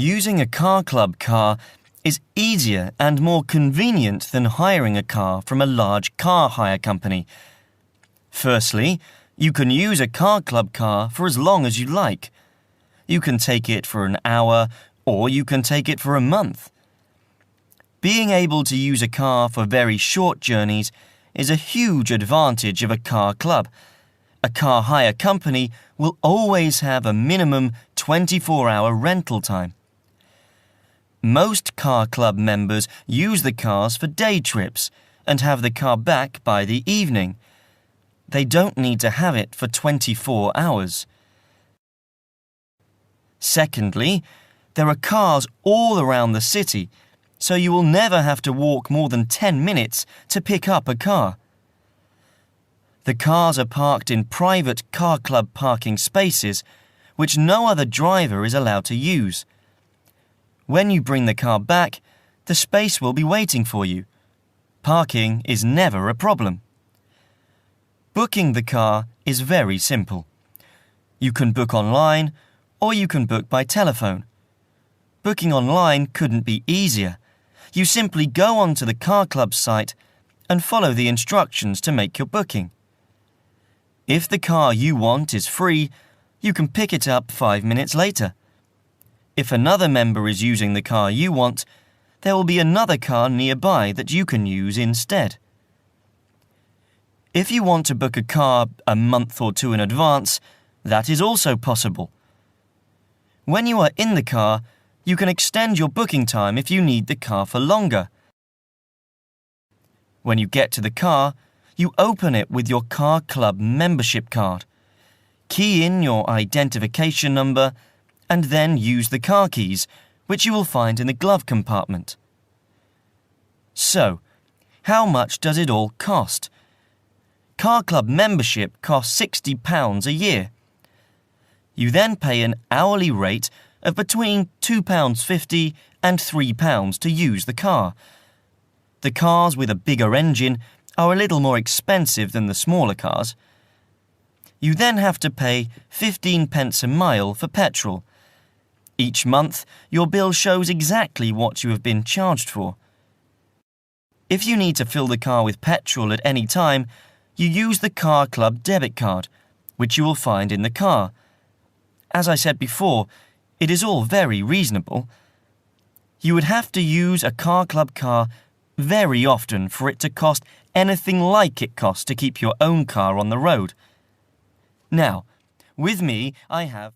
Using a car club car is easier and more convenient than hiring a car from a large car hire company. Firstly, you can use a car club car for as long as you like. You can take it for an hour, or you can take it for a month. Being able to use a car for very short journeys is a huge advantage of a car club. A car hire company will always have a minimum 24-hour rental time. Most car club members use the cars for day trips and have the car back by the evening. They don't need to have it for 24 hours. Secondly, there are cars all around the city, so you will never have to walk more than 10 minutes to pick up a car. The cars are parked in private car club parking spaces, which no other driver is allowed to use. When you bring the car back, the space will be waiting for you. Parking is never a problem. Booking the car is very simple. You can book online, or you can book by telephone. Booking online couldn't be easier. You simply go onto the car club site and follow the instructions to make your booking. If the car you want is free, you can pick it up 5 minutes later. If another member is using the car you want, there will be another car nearby that you can use instead. If you want to book a car a month or two in advance, that is also possible. When you are in the car, you can extend your booking time if you need the car for longer. When you get to the car, you open it with your car club membership card. Key in your identification number and then use the car keys, which you will find in the glove compartment. So, how much does it all cost? Car club membership costs £60 a year. You then pay an hourly rate of between £2.50 and £3 to use the car. The cars with a bigger engine are a little more expensive than the smaller cars. You then have to pay 15p a mile for petrol. Each month, your bill shows exactly what you have been charged for. If you need to fill the car with petrol at any time, you use the car club debit card, which you will find in the car. As I said before, it is all very reasonable. You would have to use a car club car very often for it to cost anything like it costs to keep your own car on the road. Now, with me, I have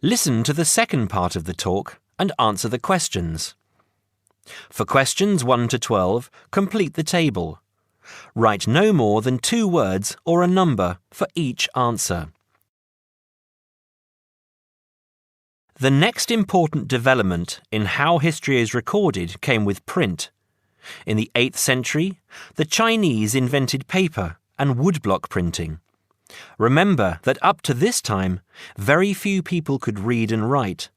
Listen to the second part of the talk and answer the questions. For questions 1 to 12, complete the table. Write no more than 2 words or a number for each answer. The next important development in how history is recorded came with print. In the 8th century, the Chinese invented paper and woodblock printing. Remember that up to this time, very few people could read and write,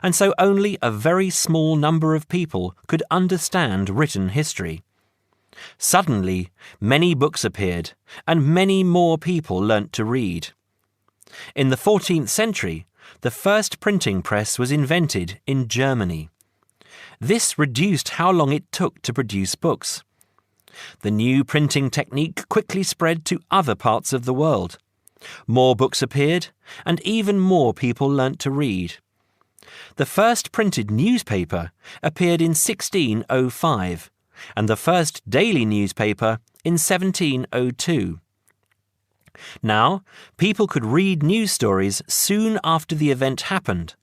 and so only a very small number of people could understand written history. Suddenly, many books appeared, and many more people learnt to read. In the 14th century, the first printing press was invented in Germany. This reduced how long it took to produce books. The new printing technique quickly spread to other parts of the world. More books appeared, and even more people learnt to read. The first printed newspaper appeared in 1605, and the first daily newspaper in 1702. Now, people could read news stories soon after the event happened,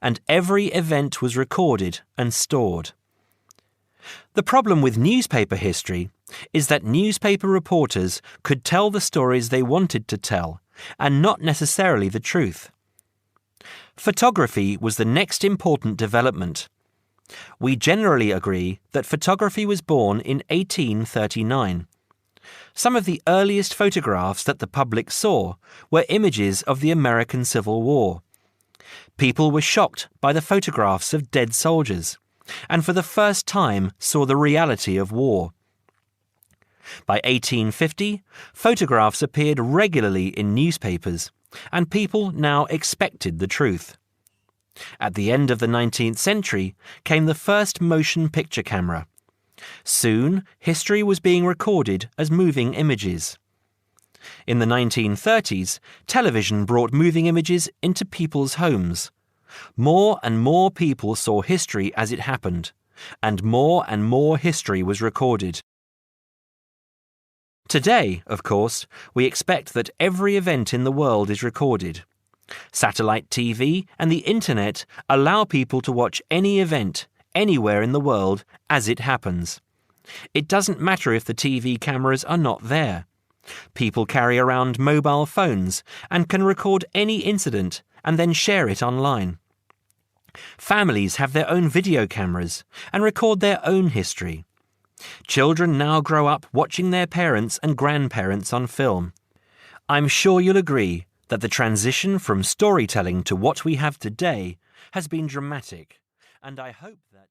and every event was recorded and stored. The problem with newspaper history is that newspaper reporters could tell the stories they wanted to tell, and not necessarily the truth. Photography was the next important development. We generally agree that photography was born in 1839. Some of the earliest photographs that the public saw were images of the American Civil War. People were shocked by the photographs of dead soldiers, and for the first time saw the reality of war. By 1850, photographs appeared regularly in newspapers, and people now expected the truth. At the end of the 19th century came the first motion picture camera. Soon, history was being recorded as moving images. In the 1930s, television brought moving images into people's homes. More and more people saw history as it happened, and more history was recorded. Today, of course, we expect that every event in the world is recorded. Satellite TV and the Internet allow people to watch any event, anywhere in the world, as it happens. It doesn't matter if the TV cameras are not there. People carry around mobile phones and can record any incident and then share it online. Families have their own video cameras and record their own history. Children now grow up watching their parents and grandparents on film. I'm sure you'll agree that the transition from storytelling to what we have today has been dramatic, and I hope that